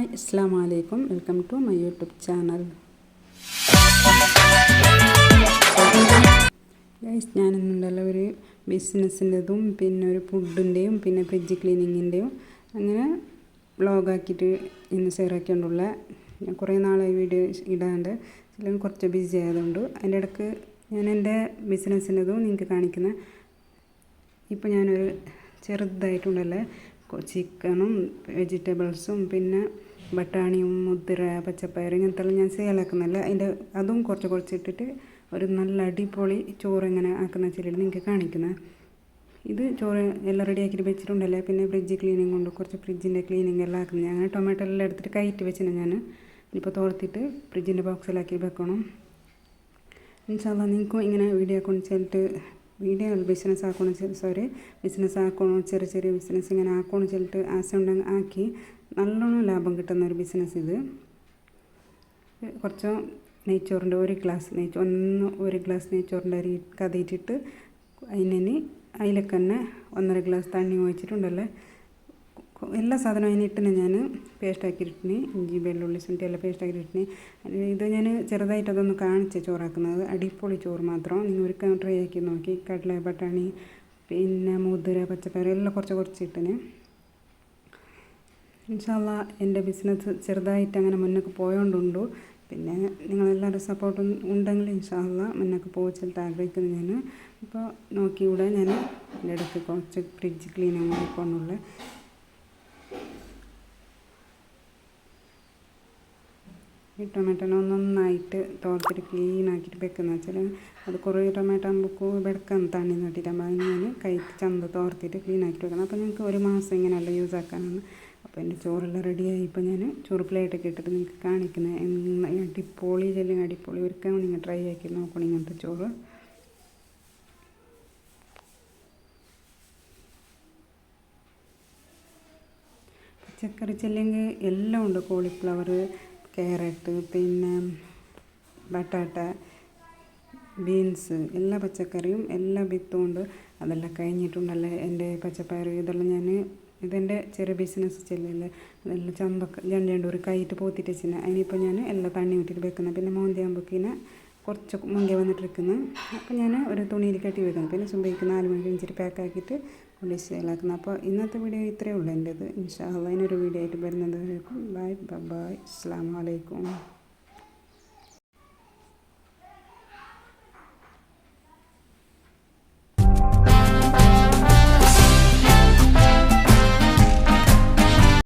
Hi അസ്സലാമു അലൈക്കും, welcome to my YouTube channel. Guys, ഞാനിന്നുണ്ടല്ലോ ഒരു ബിസിനസ്സിൻ്റെതും പിന്നെ ഒരു ഫുഡിൻ്റെയും പിന്നെ ഫ്രിഡ്ജ് ക്ലീനിങ്ങിൻ്റെയും അങ്ങനെ വ്ളോഗാക്കിയിട്ട് ഇന്ന് ഷെയർ ആക്കിക്കൊണ്ടുള്ള ഞാൻ കുറേ നാളായി വീഡിയോ ഇടാണ്ട് ചില കുറച്ച് ബിസി ആയതുകൊണ്ട് അതിൻ്റെ ഇടയ്ക്ക് ഞാൻ എൻ്റെ ബിസിനസ്സിൻ്റെതും നിങ്ങൾക്ക് കാണിക്കുന്ന ഇപ്പോൾ ഞാനൊരു ചെറുതായിട്ടുണ്ടല്ലേ ചിക്കനും വെജിറ്റബിൾസും പിന്നെ ബട്ടാണിയും മുതിര പച്ചപ്പയർ ഇങ്ങനത്തെ ഞാൻ സെയിലാക്കുന്നല്ല അതിൻ്റെ അതും കുറച്ച് ഇട്ടിട്ട് ഒരു നല്ല അടിപൊളി ചോറ് എങ്ങനെ ആക്കുന്ന വെച്ചിട്ട് നിങ്ങൾക്ക് കാണിക്കുന്നത്. ഇത് ചോറ് എല്ലാം റെഡി ആക്കിയിട്ട് വെച്ചിട്ടുണ്ടല്ലേ. പിന്നെ ഫ്രിഡ്ജ് ക്ലീനിങ് കൊണ്ട് കുറച്ച് ഫ്രിഡ്ജിൻ്റെ ക്ലീനിങ് എല്ലാം ആക്കുന്നത്. ഞാൻ ടൊമാറ്റോ എല്ലാം എടുത്തിട്ട് കയറ്റി വെച്ചിന്. ഞാൻ ഇപ്പോൾ തോർത്തിട്ട് ഫ്രിഡ്ജിൻ്റെ ബോക്സിലാക്കി വെക്കണം. ഇൻഷാല്ലാ നിങ്ങൾക്കും ഇങ്ങനെ വീഡിയോ കൊണ്ടിട്ട് വീഡിയോ ബിസിനസ് ആക്കണം, ചെറിയ ബിസിനസ് ഇങ്ങനെ ആക്കണം വെച്ചിട്ട് ആശ ഉണ്ടെങ്കിൽ ആക്കി നല്ലോണം ലാഭം കിട്ടുന്ന ഒരു ബിസിനസ് ഇത്. കുറച്ച് നെയ്ച്ചോറിൻ്റെ ഒരു ഗ്ലാസ് നെയ്ച്ചോറിൻ്റെ അരി കതിയിട്ടിട്ട് അതിലേക്ക് തന്നെ 1.5 ഗ്ലാസ് തണ്ണി ഒഴിച്ചിട്ടുണ്ടല്ലേ. എല്ലാ സാധനവും അതിനിട്ടിന് ഞാൻ പേസ്റ്റാക്കിയിട്ടിന്, ഇഞ്ചി വെള്ളുള്ളി ശുണ്ഠി എല്ലാം പേസ്റ്റാക്കിയിട്ടിന്. ഇത് ഞാൻ ചെറുതായിട്ട് അതൊന്ന് കാണിച്ച് ചോറാക്കുന്നത്. അടിപൊളി ചോറ് മാത്രം നിങ്ങൾ ഒരിക്കൽ ട്രൈ ആക്കി നോക്കി. കടല ബട്ടാണി പിന്നെ മുതിര പച്ചപ്പയർ എല്ലാം കുറച്ചിട്ടിന്. ഇൻഷാല്ലാ എൻ്റെ ബിസിനസ് ചെറുതായിട്ട് അങ്ങനെ മുന്നോട്ട് പോയോണ്ടുണ്ട്. പിന്നെ നിങ്ങളെല്ലാവരും സപ്പോർട്ട് ഉണ്ടെങ്കിൽ ഇൻഷാല്ലാ മുന്നോട്ട് പോയിച്ചിട്ട് ആഗ്രഹിക്കുന്നു. ഞാൻ ഇപ്പോൾ നോക്കിയൂടെ ഞാൻ എൻ്റെ ഇടയ്ക്ക് കുറച്ച് ഫ്രിഡ്ജ് ക്ലീനിങ് ആയിക്കൊണ്ടുള്ള ഈ ടൊമാറ്റോനെ നന്നായിട്ട് തോർത്തിട്ട് ക്ലീനാക്കിയിട്ട് വെക്കുന്ന വെച്ചാൽ അത് കുറേ ടൊമാറ്റോ ആകുമ്പോൾ വെടുക്കാൻ തണ്ണി നട്ടിട്ടാകുമ്പോൾ അതിന് കൈക്ക് ചന്ത തോർത്തിട്ട് ക്ലീനാക്കിയിട്ട് വെക്കണം. അപ്പോൾ നിങ്ങൾക്ക് ഒരു മാസം ഇങ്ങനെയല്ല യൂസ് ആക്കാനാണ്. അപ്പോൾ എൻ്റെ ചോറെല്ലാം റെഡിയായി. ഇപ്പോൾ ഞാൻ ചോറ് പ്ലേറ്റൊക്കെ ഇട്ടിട്ട് നിങ്ങൾക്ക് കാണിക്കുന്നത് അടിപൊളി ഒരിക്കൽ നിങ്ങൾ ട്രൈ ആക്കി നോക്കണം ഇങ്ങനത്തെ ചോറ്. പച്ചക്കറി ചെല്ലെങ്കിൽ എല്ലാം ഉണ്ട്. കോളിഫ്ലവർ, ക്യാരറ്റ്, പിന്നെ ബട്ടാട്ട, ബീൻസ്, എല്ലാ പച്ചക്കറിയും എല്ലാ വിത്തും ഉണ്ട്. അതെല്ലാം കഴിഞ്ഞിട്ടുണ്ടല്ലേ. എൻ്റെ പച്ചപ്പയർ ഇതെല്ലാം ഇതെൻ്റെ ചെറിയ ബിസിനസ് ചെല്ലല്ലേ. അതെല്ലാം ചന്തൊക്കെ ഒരു കൈയിട്ട് പോത്തിട്ട് വെച്ചിന്. അതിനിപ്പോൾ ഞാൻ എല്ലാം തണ്ണി വിട്ടിട്ട് വെക്കുന്നത്. പിന്നെ മോന്തിയാകുമ്പോഴേക്കിന് കുറച്ച് മുങ്കി വന്നിട്ടിരിക്കുന്നത്. അപ്പോൾ ഞാൻ ഒരു തുണിയിൽ കെട്ടി വെക്കുന്നത്. പിന്നെ സുബൈക്ക് 4 മണിക്ക് വെച്ചിട്ട് പാക്കാക്കിയിട്ട് കൊണ്ട് സെയിലാക്കുന്നത്. അപ്പോൾ ഇന്നത്തെ വീഡിയോ ഇത്രയേ ഉള്ളൂ എൻ്റേത്. ഇൻഷാ അല്ലാഹ് അതിനൊരു വീഡിയോ ആയിട്ട് വരുന്നത്. ബൈ അസ്സലാമു അലൈക്കും.